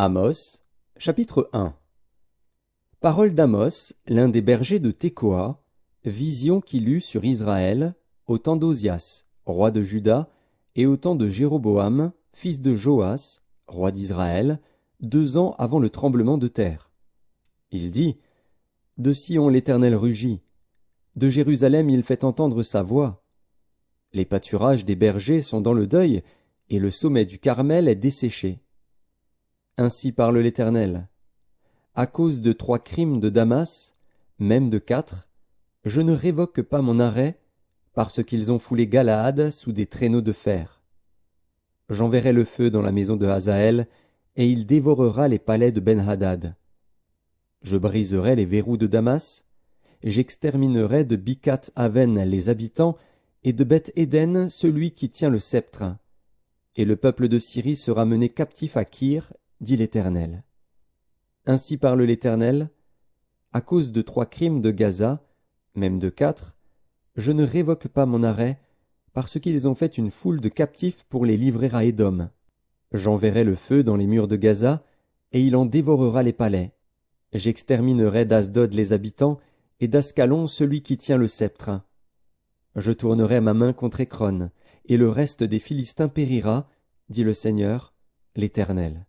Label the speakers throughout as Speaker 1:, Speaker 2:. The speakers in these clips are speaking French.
Speaker 1: Amos, chapitre 1. Parole d'Amos, l'un des bergers de Tékoa, vision qu'il eut sur Israël, au temps d'Ozias, roi de Juda, et au temps de Jéroboam, fils de Joas, roi d'Israël, 2 ans avant le tremblement de terre. Il dit, de Sion l'Éternel rugit, de Jérusalem il fait entendre sa voix. Les pâturages des bergers sont dans le deuil, et le sommet du Carmel est desséché. Ainsi parle l'Éternel. À cause de 3 crimes de Damas, même de 4, je ne révoque pas mon arrêt, parce qu'ils ont foulé Galaad sous des traîneaux de fer. J'enverrai le feu dans la maison de Hazaël, et il dévorera les palais de Ben-Hadad. Je briserai les verrous de Damas, j'exterminerai de Bicat-Aven les habitants, et de Beth-Éden celui qui tient le sceptre. Et le peuple de Syrie sera mené captif à Kir, dit l'Éternel. Ainsi parle l'Éternel, à cause de 3 crimes de Gaza, même de 4, je ne révoque pas mon arrêt, parce qu'ils ont fait une foule de captifs pour les livrer à Édom. J'enverrai le feu dans les murs de Gaza, et il en dévorera les palais. J'exterminerai d'Asdod les habitants, et d'Ascalon celui qui tient le sceptre. Je tournerai ma main contre Écron, et le reste des Philistins périra, dit le Seigneur, l'Éternel.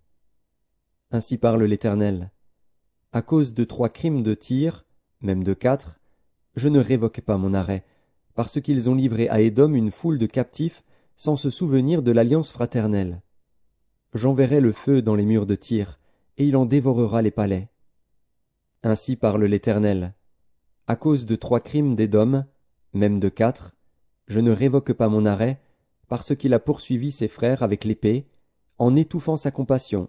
Speaker 1: Ainsi parle l'Éternel. À cause de 3 crimes de Tyr, même de 4, je ne révoque pas mon arrêt, parce qu'ils ont livré à Édom une foule de captifs sans se souvenir de l'alliance fraternelle. J'enverrai le feu dans les murs de Tyr, et il en dévorera les palais. Ainsi parle l'Éternel. À cause de 3 crimes d'Édom, même de 4, je ne révoque pas mon arrêt, parce qu'il a poursuivi ses frères avec l'épée, en étouffant sa compassion,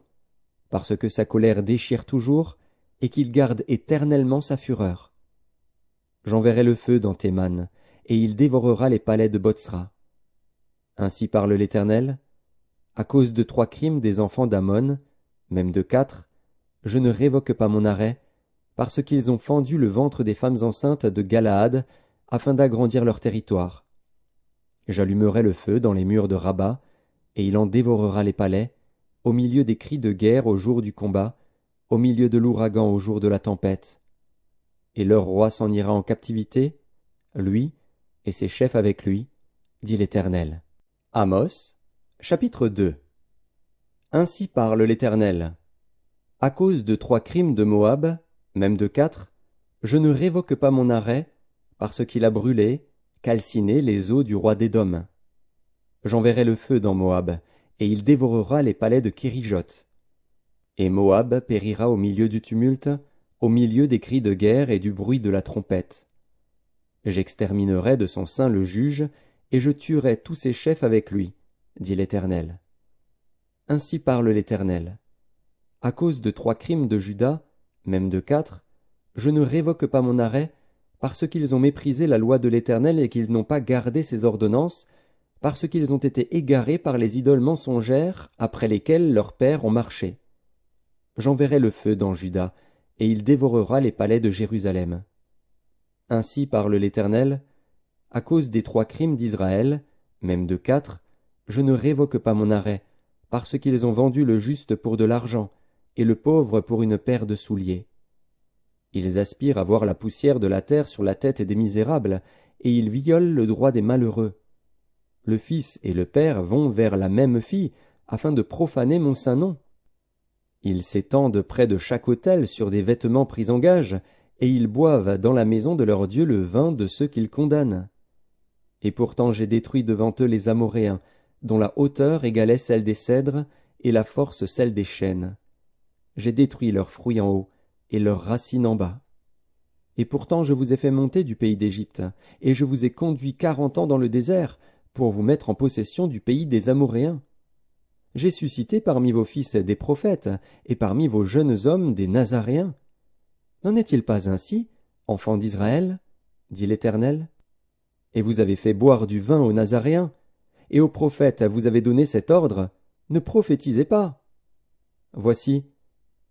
Speaker 1: parce que sa colère déchire toujours, et qu'il garde éternellement sa fureur. J'enverrai le feu dans Théman, et il dévorera les palais de Botsra. Ainsi parle l'Éternel, à cause de 3 crimes des enfants d'Ammon, même de 4, je ne révoque pas mon arrêt, parce qu'ils ont fendu le ventre des femmes enceintes de Galaad, afin d'agrandir leur territoire. J'allumerai le feu dans les murs de Rabat, et il en dévorera les palais, au milieu des cris de guerre au jour du combat, au milieu de l'ouragan au jour de la tempête. Et leur roi s'en ira en captivité, lui et ses chefs avec lui, dit l'Éternel. Amos, chapitre 2. Ainsi parle l'Éternel. À cause de 3 crimes de Moab, même de 4, je ne révoque pas mon arrêt, parce qu'il a brûlé, calciné les eaux du roi d'Édom. J'enverrai le feu dans Moab, et il dévorera les palais de Kérijot. Et Moab périra au milieu du tumulte, au milieu des cris de guerre et du bruit de la trompette. J'exterminerai de son sein le juge, et je tuerai tous ses chefs avec lui, dit l'Éternel. Ainsi parle l'Éternel. À cause de 3 crimes de Juda, même de 4, je ne révoque pas mon arrêt, parce qu'ils ont méprisé la loi de l'Éternel et qu'ils n'ont pas gardé ses ordonnances, parce qu'ils ont été égarés par les idoles mensongères après lesquelles leurs pères ont marché. J'enverrai le feu dans Juda, et il dévorera les palais de Jérusalem. Ainsi parle l'Éternel, à cause des 3 crimes d'Israël, même de 4, je ne révoque pas mon arrêt, parce qu'ils ont vendu le juste pour de l'argent, et le pauvre pour une paire de souliers. Ils aspirent à voir la poussière de la terre sur la tête des misérables, et ils violent le droit des malheureux. Le fils et le père vont vers la même fille, afin de profaner mon saint nom. Ils s'étendent près de chaque autel sur des vêtements pris en gage, et ils boivent dans la maison de leur Dieu le vin de ceux qu'ils condamnent. Et pourtant j'ai détruit devant eux les Amoréens, dont la hauteur égalait celle des cèdres, et la force celle des chênes. J'ai détruit leurs fruits en haut, et leurs racines en bas. Et pourtant je vous ai fait monter du pays d'Égypte, et je vous ai conduit 40 ans dans le désert, pour vous mettre en possession du pays des Amoréens. J'ai suscité parmi vos fils des prophètes, et parmi vos jeunes hommes des Nazaréens. N'en est-il pas ainsi, enfants d'Israël, dit l'Éternel? Et vous avez fait boire du vin aux Nazaréens, et aux prophètes vous avez donné cet ordre, ne prophétisez pas. Voici,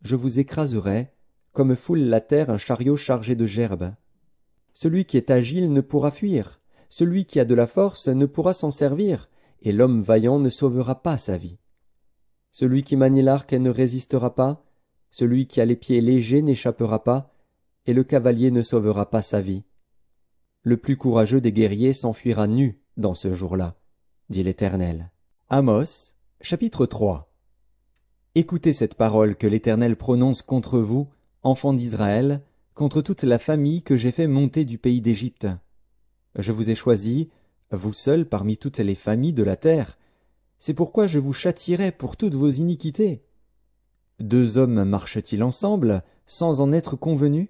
Speaker 1: je vous écraserai, comme foule la terre un chariot chargé de gerbes. Celui qui est agile ne pourra fuir, celui qui a de la force ne pourra s'en servir, et l'homme vaillant ne sauvera pas sa vie. Celui qui manie l'arc ne résistera pas, celui qui a les pieds légers n'échappera pas, et le cavalier ne sauvera pas sa vie. Le plus courageux des guerriers s'enfuira nu dans ce jour-là, dit l'Éternel. Amos, chapitre 3. Écoutez cette parole que l'Éternel prononce contre vous, enfants d'Israël, contre toute la famille que j'ai fait monter du pays d'Égypte. Je vous ai choisis, vous seuls parmi toutes les familles de la terre. C'est pourquoi je vous châtierai pour toutes vos iniquités. 2 hommes marchent-ils ensemble, sans en être convenus?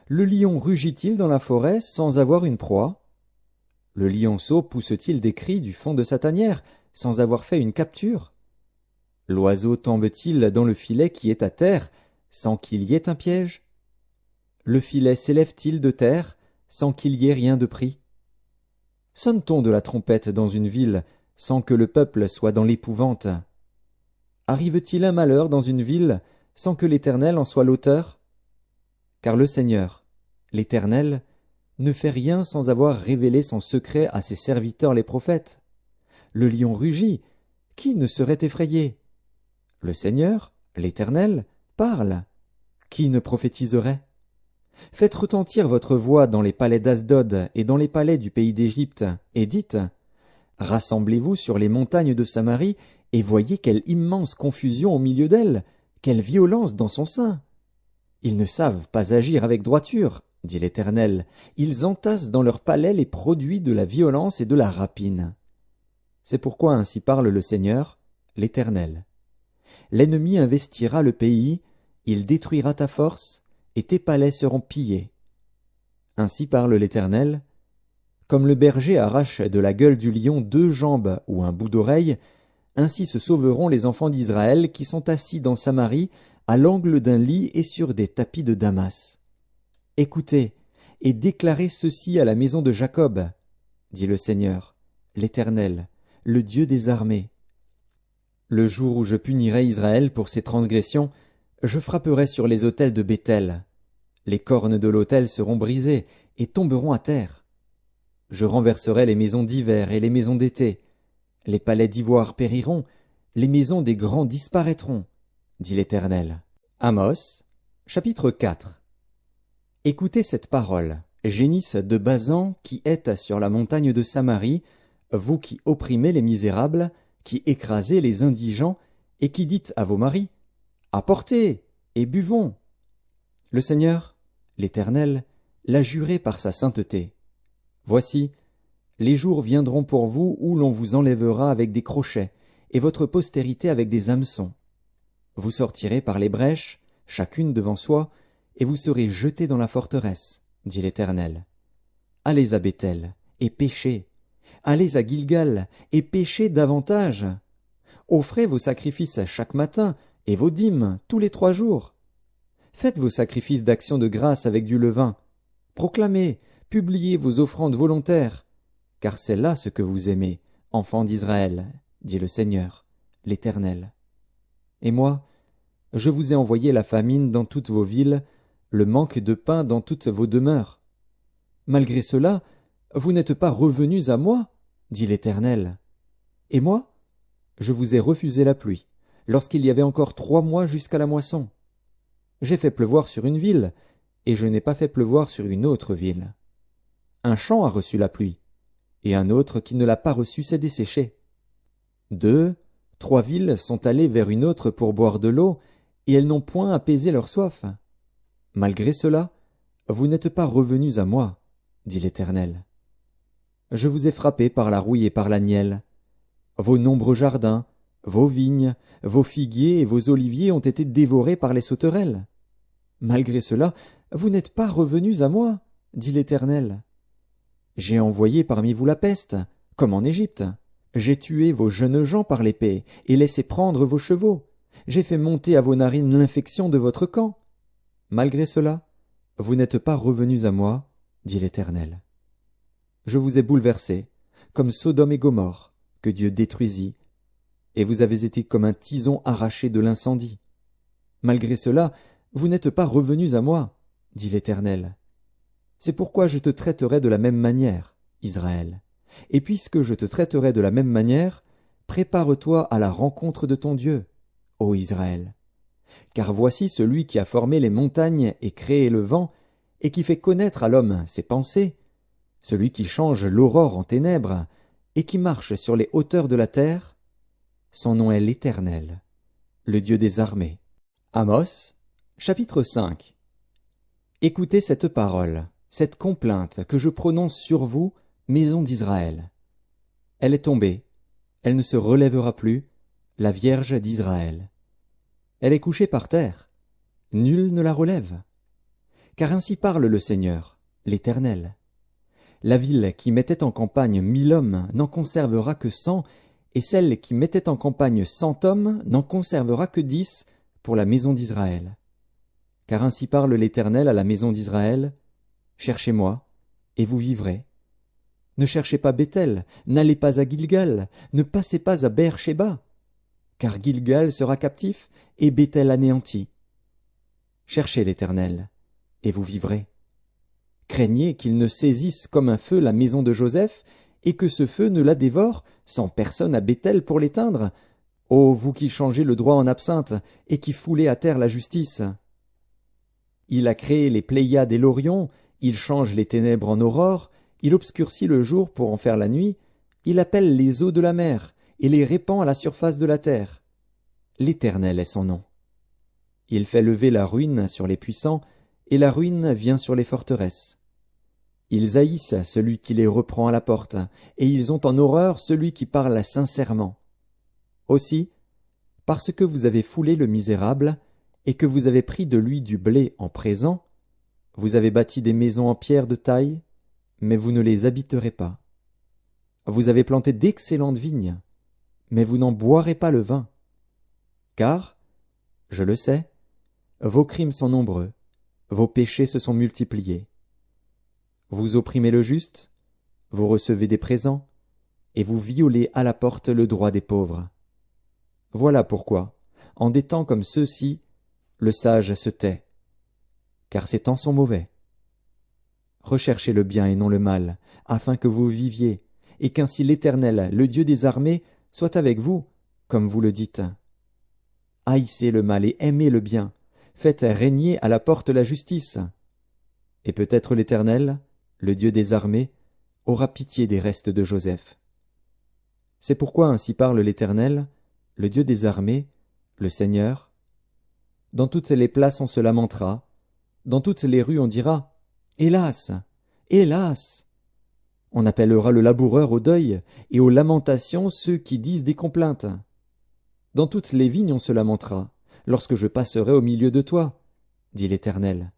Speaker 1: Le lion rugit-il dans la forêt sans avoir une proie? Le lionceau pousse-t-il des cris du fond de sa tanière, sans avoir fait une capture? L'oiseau tombe-t-il dans le filet qui est à terre, sans qu'il y ait un piège? Le filet s'élève-t-il de terre, sans qu'il y ait rien de pris? Sonne-t-on de la trompette dans une ville, sans que le peuple soit dans l'épouvante? Arrive-t-il un malheur dans une ville, sans que l'Éternel en soit l'auteur? Car le Seigneur, l'Éternel, ne fait rien sans avoir révélé son secret à ses serviteurs les prophètes. Le lion rugit, qui ne serait effrayé? Le Seigneur, l'Éternel, parle, qui ne prophétiserait? Faites retentir votre voix dans les palais d'Asdod et dans les palais du pays d'Égypte, et dites: Rassemblez-vous sur les montagnes de Samarie, et voyez quelle immense confusion au milieu d'elles, quelle violence dans son sein. Ils ne savent pas agir avec droiture, dit l'Éternel, ils entassent dans leurs palais les produits de la violence et de la rapine. C'est pourquoi ainsi parle le Seigneur, l'Éternel. L'ennemi investira le pays, il détruira ta force, et tes palais seront pillés. Ainsi parle l'Éternel. Comme le berger arrache de la gueule du lion 2 jambes ou un bout d'oreille, ainsi se sauveront les enfants d'Israël qui sont assis dans Samarie, à l'angle d'un lit et sur des tapis de Damas. Écoutez, et déclarez ceci à la maison de Jacob, dit le Seigneur, l'Éternel, le Dieu des armées. Le jour où je punirai Israël pour ses transgressions, je frapperai sur les autels de Béthel. Les cornes de l'autel seront brisées et tomberont à terre. Je renverserai les maisons d'hiver et les maisons d'été. Les palais d'ivoire périront, les maisons des grands disparaîtront, dit l'Éternel. Amos, chapitre 4. Écoutez cette parole, génisse de Basan qui êtes sur la montagne de Samarie, vous qui opprimez les misérables, qui écrasez les indigents, et qui dites à vos maris: Apportez, et buvons. Le Seigneur, l'Éternel, l'a juré par sa sainteté. Voici, les jours viendront pour vous où l'on vous enlèvera avec des crochets, et votre postérité avec des hameçons. Vous sortirez par les brèches, chacune devant soi, et vous serez jetés dans la forteresse, dit l'Éternel. Allez à Béthel, et péchez. Allez à Gilgal, et péchez davantage. Offrez vos sacrifices chaque matin, et vos dîmes tous les 3 jours. Faites vos sacrifices d'action de grâce avec du levain. Proclamez, publiez vos offrandes volontaires, car c'est là ce que vous aimez, enfants d'Israël, dit le Seigneur, l'Éternel. Et moi, je vous ai envoyé la famine dans toutes vos villes, le manque de pain dans toutes vos demeures. Malgré cela, vous n'êtes pas revenus à moi, dit l'Éternel. Et moi, je vous ai refusé la pluie, lorsqu'il y avait encore 3 mois jusqu'à la moisson. J'ai fait pleuvoir sur une ville, et je n'ai pas fait pleuvoir sur une autre ville. Un champ a reçu la pluie, et un autre qui ne l'a pas reçue s'est desséché. 2, 3 villes sont allées vers une autre pour boire de l'eau, et elles n'ont point apaisé leur soif. Malgré cela, vous n'êtes pas revenus à moi, dit l'Éternel. Je vous ai frappés par la rouille et par la nielle. Vos nombreux jardins, vos vignes, vos figuiers et vos oliviers ont été dévorés par les sauterelles. Malgré cela, vous n'êtes pas revenus à moi, dit l'Éternel. J'ai envoyé parmi vous la peste, comme en Égypte. J'ai tué vos jeunes gens par l'épée et laissé prendre vos chevaux. J'ai fait monter à vos narines l'infection de votre camp. Malgré cela, vous n'êtes pas revenus à moi, dit l'Éternel. Je vous ai bouleversés, comme Sodome et Gomorrhe, que Dieu détruisit, et vous avez été comme un tison arraché de l'incendie. Malgré cela, vous n'êtes pas revenus à moi, dit l'Éternel. C'est pourquoi je te traiterai de la même manière, Israël. Et puisque je te traiterai de la même manière, prépare-toi à la rencontre de ton Dieu, ô Israël. Car voici celui qui a formé les montagnes et créé le vent, et qui fait connaître à l'homme ses pensées, celui qui change l'aurore en ténèbres, et qui marche sur les hauteurs de la terre, son nom est l'Éternel, le Dieu des armées. Amos, chapitre 5. Écoutez cette parole, cette complainte que je prononce sur vous, maison d'Israël. Elle est tombée, elle ne se relèvera plus, la Vierge d'Israël. Elle est couchée par terre, nul ne la relève. Car ainsi parle le Seigneur, l'Éternel. La ville qui mettait en campagne 1000 hommes n'en conservera que 100, et celle qui mettait en campagne 100 hommes n'en conservera que 10 pour la maison d'Israël. Car ainsi parle l'Éternel à la maison d'Israël, cherchez-moi, et vous vivrez. Ne cherchez pas Béthel, n'allez pas à Gilgal, ne passez pas à Beer-Shéba, car Gilgal sera captif et Béthel anéanti. Cherchez l'Éternel, et vous vivrez. Craignez qu'il ne saisisse comme un feu la maison de Joseph, et que ce feu ne la dévore, sans personne à Béthel pour l'éteindre. Ô vous qui changez le droit en absinthe, et qui foulez à terre la justice. Il a créé les Pléiades et l'Orion, il change les ténèbres en aurore, il obscurcit le jour pour en faire la nuit, il appelle les eaux de la mer, et les répand à la surface de la terre. L'Éternel est son nom. Il fait lever la ruine sur les puissants, et la ruine vient sur les forteresses. Ils haïssent celui qui les reprend à la porte, et ils ont en horreur celui qui parle sincèrement. Aussi, parce que vous avez foulé le misérable, et que vous avez pris de lui du blé en présent, vous avez bâti des maisons en pierre de taille, mais vous ne les habiterez pas. Vous avez planté d'excellentes vignes, mais vous n'en boirez pas le vin. Car, je le sais, vos crimes sont nombreux, vos péchés se sont multipliés. Vous opprimez le juste, vous recevez des présents, et vous violez à la porte le droit des pauvres. Voilà pourquoi, en des temps comme ceux-ci, le sage se tait, car ces temps sont mauvais. Recherchez le bien et non le mal, afin que vous viviez, et qu'ainsi l'Éternel, le Dieu des armées, soit avec vous, comme vous le dites. Haïssez le mal et aimez le bien, faites régner à la porte la justice. Et peut-être l'Éternel, le Dieu des armées, aura pitié des restes de Joseph. C'est pourquoi ainsi parle l'Éternel, le Dieu des armées, le Seigneur. Dans toutes les places on se lamentera, dans toutes les rues on dira « Hélas! Hélas !» On appellera le laboureur au deuil, et aux lamentations ceux qui disent des complaintes. Dans toutes les vignes on se lamentera, lorsque je passerai au milieu de toi, dit l'Éternel.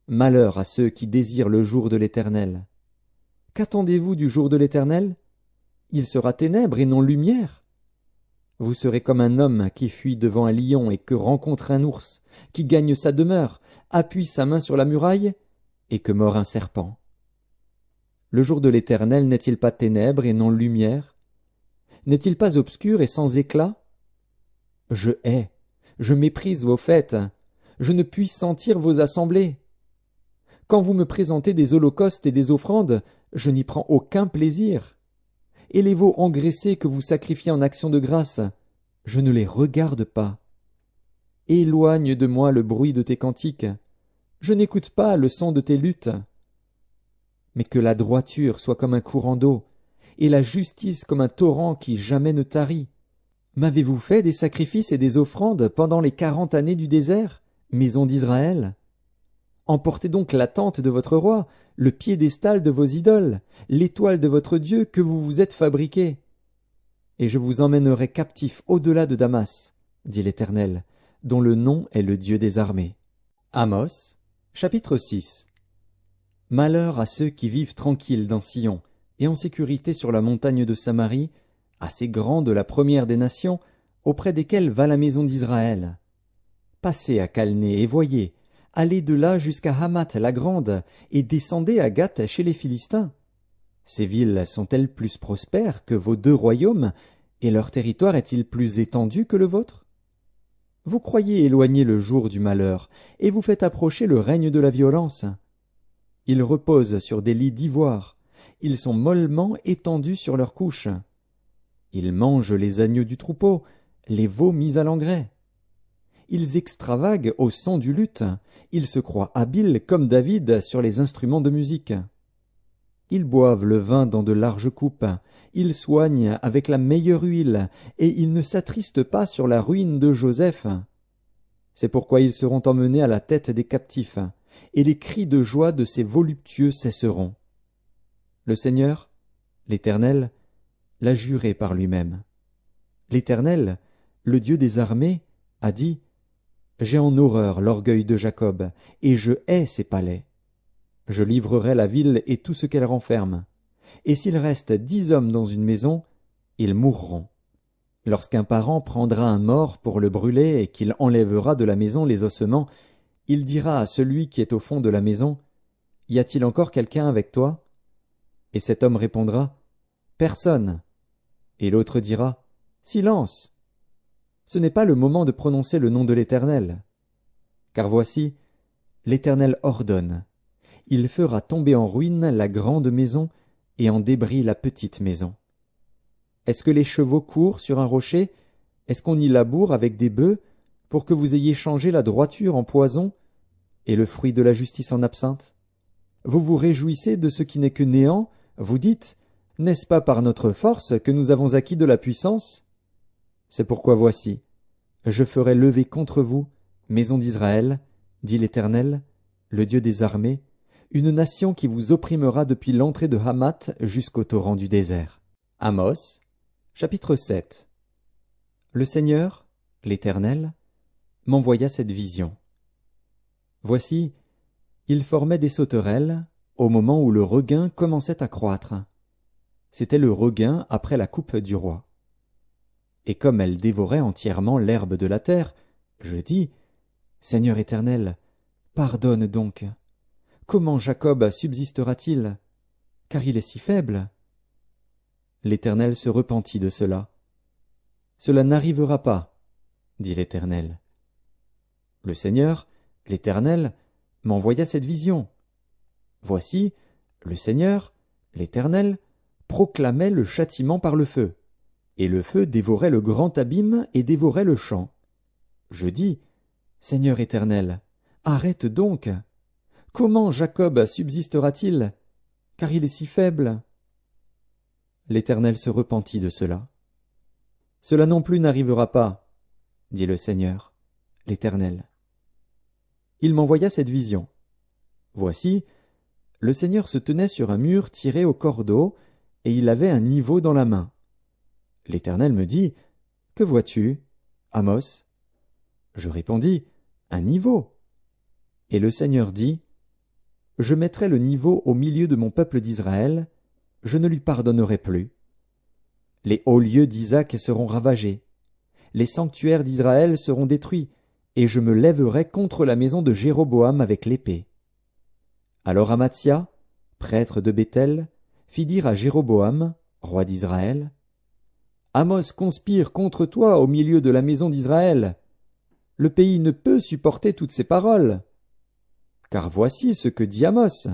Speaker 1: Malheur à ceux qui désirent le jour de l'Éternel. Qu'attendez-vous du jour de l'Éternel? Il sera ténèbres et non lumière. Vous serez comme un homme qui fuit devant un lion et que rencontre un ours, qui gagne sa demeure, appuie sa main sur la muraille, et que mord un serpent. Le jour de l'Éternel n'est-il pas ténèbres et non lumière? N'est-il pas obscur et sans éclat? Je hais, je méprise vos fêtes, je ne puis sentir vos assemblées. Quand vous me présentez des holocaustes et des offrandes, je n'y prends aucun plaisir. Et les veaux engraissés que vous sacrifiez en action de grâce, je ne les regarde pas. Éloigne de moi le bruit de tes cantiques, je n'écoute pas le son de tes luttes. Mais que la droiture soit comme un courant d'eau, et la justice comme un torrent qui jamais ne tarit. M'avez-vous fait des sacrifices et des offrandes pendant les 40 années du désert, maison d'Israël? Emportez donc la tente de votre roi, le piédestal de vos idoles, l'étoile de votre Dieu que vous vous êtes fabriqué. Et je vous emmènerai captifs au-delà de Damas, dit l'Éternel, dont le nom est le Dieu des armées. Amos, chapitre 6. Malheur à ceux qui vivent tranquilles dans Sion, et en sécurité sur la montagne de Samarie, assez grande la première des nations, auprès desquelles va la maison d'Israël. Passez à Calné et voyez, allez de là jusqu'à Hamath la grande, et descendez à Gath chez les Philistins. Ces villes sont-elles plus prospères que vos 2 royaumes, et leur territoire est-il plus étendu que le vôtre? Vous croyez éloigner le jour du malheur, et vous faites approcher le règne de la violence. Ils reposent sur des lits d'ivoire, ils sont mollement étendus sur leurs couches. Ils mangent les agneaux du troupeau, les veaux mis à l'engrais. Ils extravaguent au son du luth, ils se croient habiles comme David sur les instruments de musique. Ils boivent le vin dans de larges coupes, ils soignent avec la meilleure huile, et ils ne s'attristent pas sur la ruine de Joseph. C'est pourquoi ils seront emmenés à la tête des captifs, et les cris de joie de ces voluptueux cesseront. Le Seigneur, l'Éternel, l'a juré par lui-même. L'Éternel, le Dieu des armées, a dit « J'ai en horreur l'orgueil de Jacob, et je hais ses palais. Je livrerai la ville et tout ce qu'elle renferme. Et s'il reste 10 hommes dans une maison, ils mourront. Lorsqu'un parent prendra un mort pour le brûler et qu'il enlèvera de la maison les ossements, il dira à celui qui est au fond de la maison, « Y a-t-il encore quelqu'un avec toi ?» Et cet homme répondra, « Personne. » Et l'autre dira, « Silence. » Ce n'est pas le moment de prononcer le nom de l'Éternel. Car voici, l'Éternel ordonne. Il fera tomber en ruine la grande maison et en débris la petite maison. Est-ce que les chevaux courent sur un rocher? Est-ce qu'on y laboure avec des bœufs pour que vous ayez changé la droiture en poison et le fruit de la justice en absinthe? Vous vous réjouissez de ce qui n'est que néant, vous dites, n'est-ce pas par notre force que nous avons acquis de la puissance? C'est pourquoi voici, je ferai lever contre vous, maison d'Israël, dit l'Éternel, le Dieu des armées, une nation qui vous opprimera depuis l'entrée de Hamath jusqu'au torrent du désert. Amos, chapitre 7. Le Seigneur, l'Éternel, m'envoya cette vision. Voici, il formait des sauterelles au moment où le regain commençait à croître. C'était le regain après la coupe du roi. Et comme elle dévorait entièrement l'herbe de la terre, je dis, Seigneur Éternel, pardonne donc. Comment Jacob subsistera-t-il? Car il est si faible. L'Éternel se repentit de cela. Cela n'arrivera pas, dit l'Éternel. Le Seigneur, l'Éternel, m'envoya cette vision. Voici, le Seigneur, l'Éternel, proclamait le châtiment par le feu, et le feu dévorait le grand abîme et dévorait le champ. Je dis, Seigneur Éternel, arrête donc. Comment Jacob subsistera-t-il? Car il est si faible. L'Éternel se repentit de cela. Cela non plus n'arrivera pas, dit le Seigneur, l'Éternel. Il m'envoya cette vision. Voici, le Seigneur se tenait sur un mur tiré au cordeau, et il avait un niveau dans la main. L'Éternel me dit, « Que vois-tu, Amos ?» Je répondis, « Un niveau. » Et le Seigneur dit, « Je mettrai le niveau au milieu de mon peuple d'Israël, je ne lui pardonnerai plus. Les hauts lieux d'Isaac seront ravagés, les sanctuaires d'Israël seront détruits, et je me lèverai contre la maison de Jéroboam avec l'épée. » Alors Amatsia, prêtre de Béthel, fit dire à Jéroboam, roi d'Israël, « Amos conspire contre toi au milieu de la maison d'Israël. Le pays ne peut supporter toutes ces paroles. Car voici ce que dit Amos.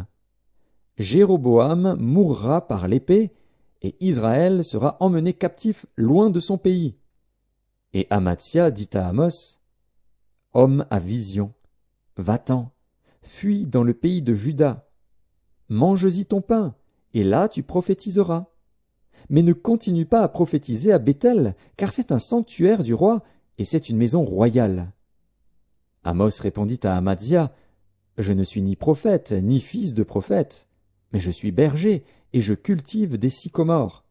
Speaker 1: Jéroboam mourra par l'épée, et Israël sera emmené captif loin de son pays. » Et Amatsia dit à Amos, « Homme à vision, va-t'en, fuis dans le pays de Juda. Mange-y ton pain, et là tu prophétiseras. Mais ne continue pas à prophétiser à Béthel, car c'est un sanctuaire du roi, et c'est une maison royale. » Amos répondit à Amatsia, « Je ne suis ni prophète, ni fils de prophète, mais je suis berger, et je cultive des sycomores.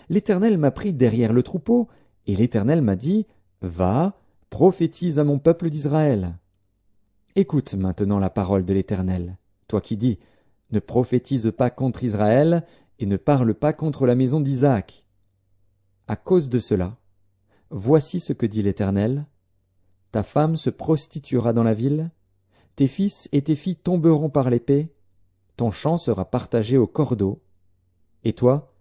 Speaker 1: L'Éternel m'a pris derrière le troupeau, et l'Éternel m'a dit, « Va, prophétise à mon peuple d'Israël. » Écoute maintenant la parole de l'Éternel, toi qui dis, « Ne prophétise pas contre Israël, et ne parle pas contre la maison d'Isaac. » À cause de cela, voici ce que dit l'Éternel. Ta femme se prostituera dans la ville, tes fils et tes filles tomberont par l'épée, ton champ sera partagé au cordeau, et toi,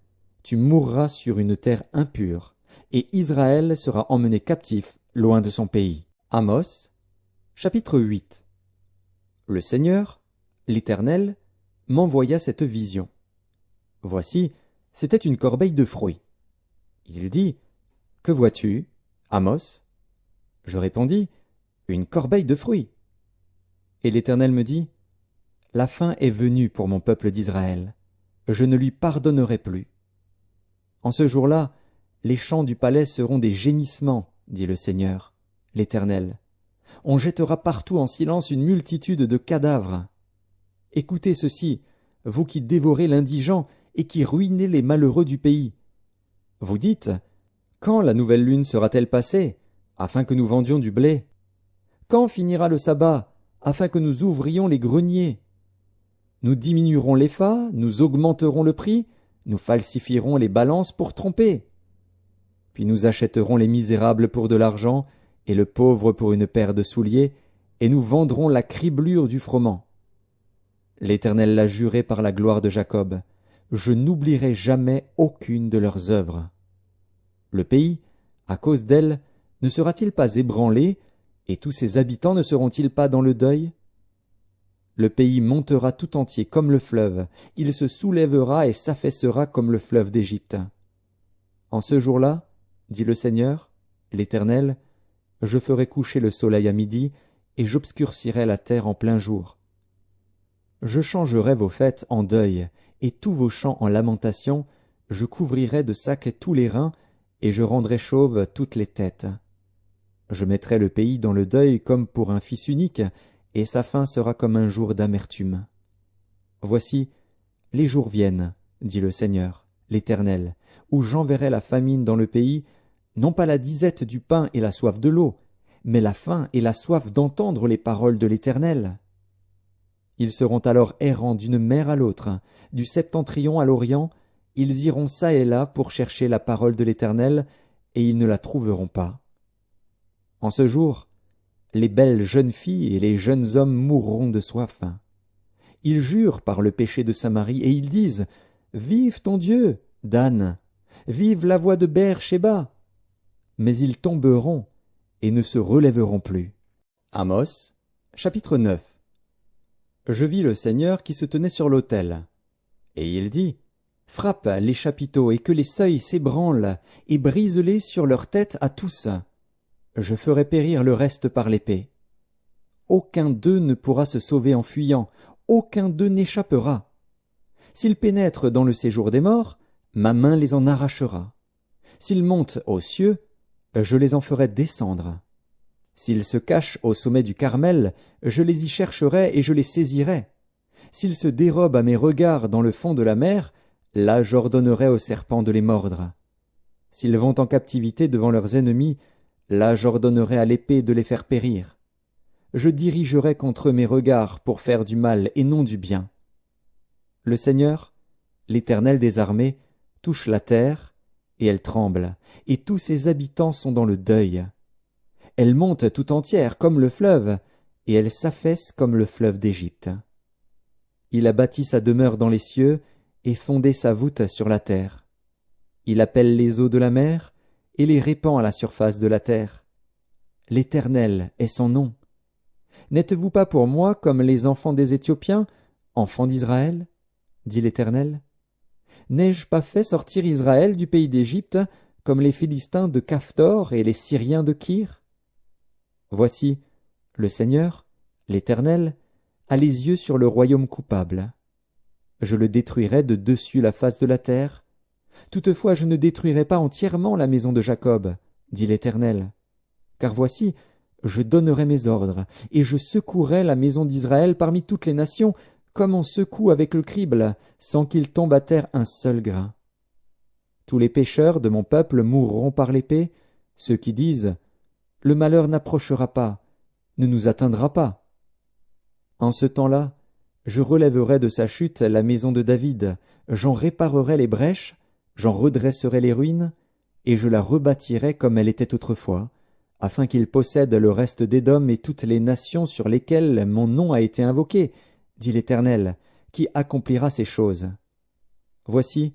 Speaker 1: tu mourras sur une terre impure, et Israël sera emmené captif loin de son pays. Amos, chapitre 8. Le Seigneur, l'Éternel, m'envoya cette vision. Voici, c'était une corbeille de fruits. Il dit, « Que vois-tu, Amos. Je répondis, une corbeille de fruits. Et l'Éternel me dit, la fin est venue pour mon peuple d'Israël. Je ne lui pardonnerai plus. En ce jour-là, les champs du palais seront des gémissements, dit le Seigneur, l'Éternel. On jettera partout en silence une multitude de cadavres. Écoutez ceci, vous qui dévorez l'indigent et qui ruinez les malheureux du pays. Vous dites, quand la nouvelle lune sera-t-elle passée, afin que nous vendions du blé? Quand finira le sabbat, afin que nous ouvrions les greniers? Nous diminuerons l'épha, nous augmenterons le prix, nous falsifierons les balances pour tromper. Puis nous achèterons les misérables pour de l'argent, et le pauvre pour une paire de souliers, et nous vendrons la criblure du froment. L'Éternel l'a juré par la gloire de Jacob, je n'oublierai jamais aucune de leurs œuvres. Le pays, à cause d'elle, ne sera-t-il pas ébranlé, et tous ses habitants ne seront-ils pas dans le deuil? Le pays montera tout entier comme le fleuve, il se soulèvera et s'affaissera comme le fleuve d'Égypte. En ce jour-là, dit le Seigneur, l'Éternel, je ferai coucher le soleil à midi, et j'obscurcirai la terre en plein jour. Je changerai vos fêtes en deuil, et tous vos chants en lamentation, je couvrirai de sacs tous les reins, et je rendrai chauves toutes les têtes. Je mettrai le pays dans le deuil comme pour un fils unique, et sa fin sera comme un jour d'amertume. Voici, les jours viennent, dit le Seigneur, l'Éternel, où j'enverrai la famine dans le pays, non pas la disette du pain et la soif de l'eau, mais la faim et la soif d'entendre les paroles de l'Éternel. Ils seront alors errants d'une mer à l'autre, du septentrion à l'orient, ils iront çà et là pour chercher la parole de l'Éternel, et ils ne la trouveront pas. En ce jour, les belles jeunes filles et les jeunes hommes mourront de soif. Ils jurent par le péché de Samarie, et ils disent, « Vive ton Dieu, Dan! Vive la voix de Beër-Shéba !» Mais ils tomberont et ne se relèveront plus. Amos, chapitre 9. Je vis le Seigneur qui se tenait sur l'autel. Et il dit, « Frappe les chapiteaux et que les seuils s'ébranlent, et brise-les sur leur tête à tous. Je ferai périr le reste par l'épée. Aucun d'eux ne pourra se sauver en fuyant, aucun d'eux n'échappera. S'ils pénètrent dans le séjour des morts, ma main les en arrachera. S'ils montent aux cieux, je les en ferai descendre. S'ils se cachent au sommet du Carmel, je les y chercherai et je les saisirai. S'ils se dérobent à mes regards dans le fond de la mer, là j'ordonnerai aux serpents de les mordre. S'ils vont en captivité devant leurs ennemis, là j'ordonnerai à l'épée de les faire périr. Je dirigerai contre eux mes regards pour faire du mal et non du bien. Le Seigneur, l'Éternel des armées, touche la terre, et elle tremble, et tous ses habitants sont dans le deuil. Elle monte tout entière comme le fleuve, et elle s'affaisse comme le fleuve d'Égypte. Il a bâti sa demeure dans les cieux, et fondé sa voûte sur la terre. Il appelle les eaux de la mer, et les répand à la surface de la terre. L'Éternel est son nom. N'êtes-vous pas pour moi comme les enfants des Éthiopiens, enfants d'Israël? Dit l'Éternel. N'ai-je pas fait sortir Israël du pays d'Égypte, comme les Philistins de Caphtor et les Syriens de Kir? Voici, le Seigneur, l'Éternel, a les yeux sur le royaume coupable. Je le détruirai de dessus la face de la terre. Toutefois je ne détruirai pas entièrement la maison de Jacob, dit l'Éternel. Car voici, je donnerai mes ordres, et je secouerai la maison d'Israël parmi toutes les nations, comme on secoue avec le crible, sans qu'il tombe à terre un seul grain. Tous les pécheurs de mon peuple mourront par l'épée, ceux qui disent « Le malheur n'approchera pas, ne nous atteindra pas. » En ce temps-là, je relèverai de sa chute la maison de David, j'en réparerai les brèches, j'en redresserai les ruines, et je la rebâtirai comme elle était autrefois, afin qu'il possède le reste d'Édom et toutes les nations sur lesquelles mon nom a été invoqué, dit l'Éternel, qui accomplira ces choses. Voici,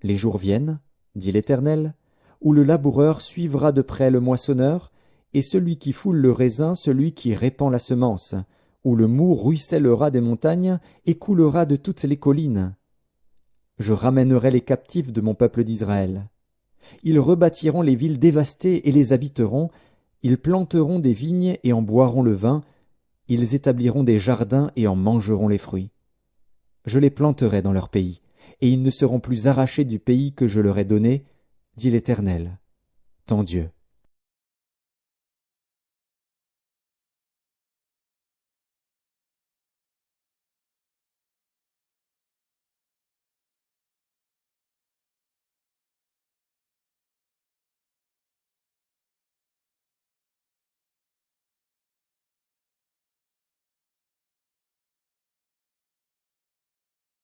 Speaker 1: les jours viennent, dit l'Éternel, où le laboureur suivra de près le moissonneur, et celui qui foule le raisin, celui qui répand la semence, où le moût ruissellera des montagnes et coulera de toutes les collines. Je ramènerai les captifs de mon peuple d'Israël. Ils rebâtiront les villes dévastées et les habiteront. Ils planteront des vignes et en boiront le vin. Ils établiront des jardins et en mangeront les fruits. Je les planterai dans leur pays, et ils ne seront plus arrachés du pays que je leur ai donné, dit l'Éternel, ton Dieu.